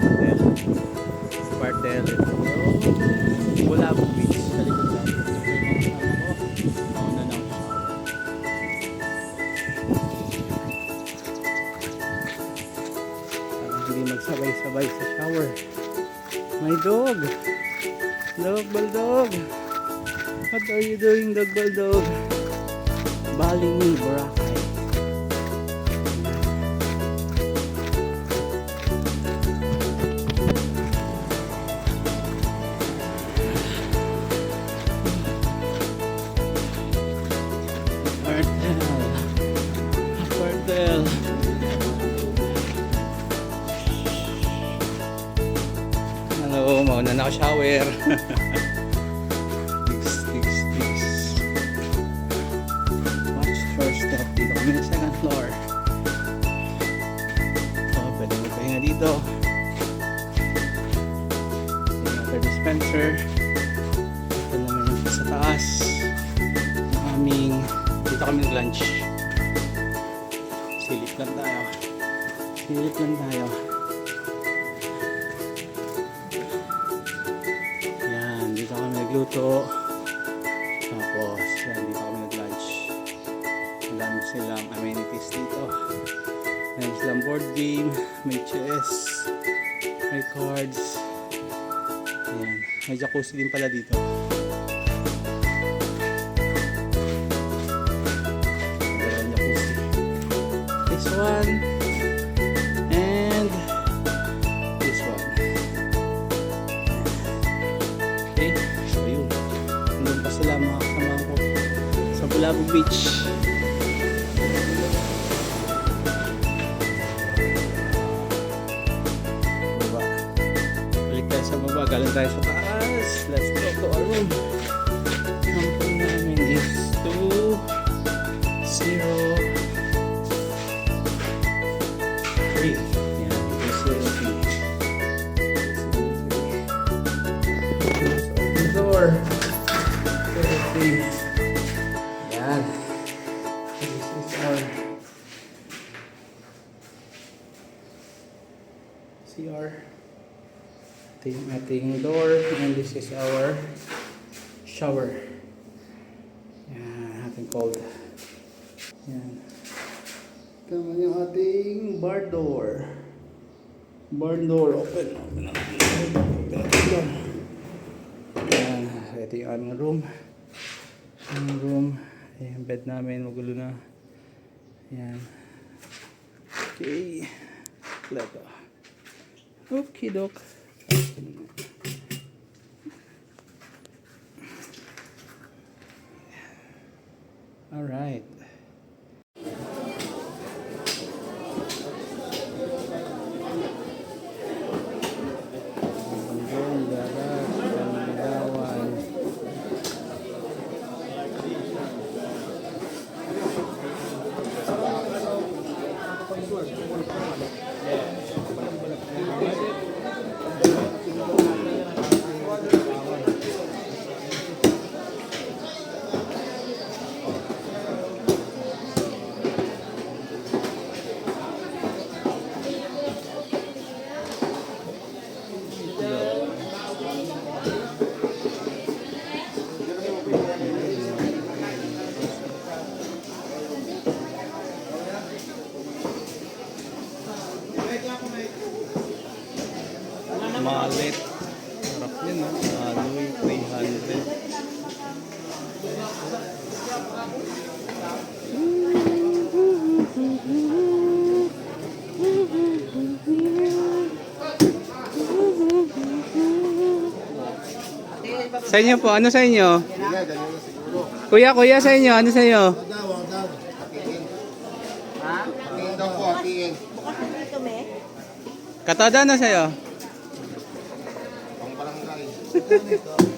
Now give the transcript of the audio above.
Hotel. Spartel. Bulabog Beach. Sa likod natin. Ito yung mga kasama ko. Mauna ng parang hindi magsabay-sabay sa shower. My dog. Dog Baldog. What are you doing, Dog Baldog? Baling ni Boracay. Spartel. Hello, mauna na ako shower. Digs. Watch first step. Dito kami sa second floor. So, pwede magpahinga dito. Water dispenser. Ito naman yung sa taas. Dito kami nag-lunch. Silip lang tayo. Yan, dito kami nagluto. Tapos, yan, dito kami nag-lunch. Madami silang amenities dito. May silang board game, may chess, may cards. Ayan, may jacuzzi din pala dito. This one and this one. Okay, so yun. Nandun pa sila mga kasama ko sa Bulabog Beach. Baba. Balik tayo sa baba. Galing tayo sa taas. Let's go to our room. Ang room namin is 2-0. Yan. This is our CR. Ito yung ating door. And this is our shower. Yan. Ating cold. Yan. Ito naman yung ating bar door. Bar door. Open. Yan. Ito yung aming room. Ayan, bed namin, magulo na. Ayan. Okay. Leto. Okay, dok. Alright. Malit. Harap yun, no? Aloy, 300. Sa inyo po, ano sa inyo? Kuya, sa inyo, ano sa inyo? Katada na sa'yo? Pang barangay.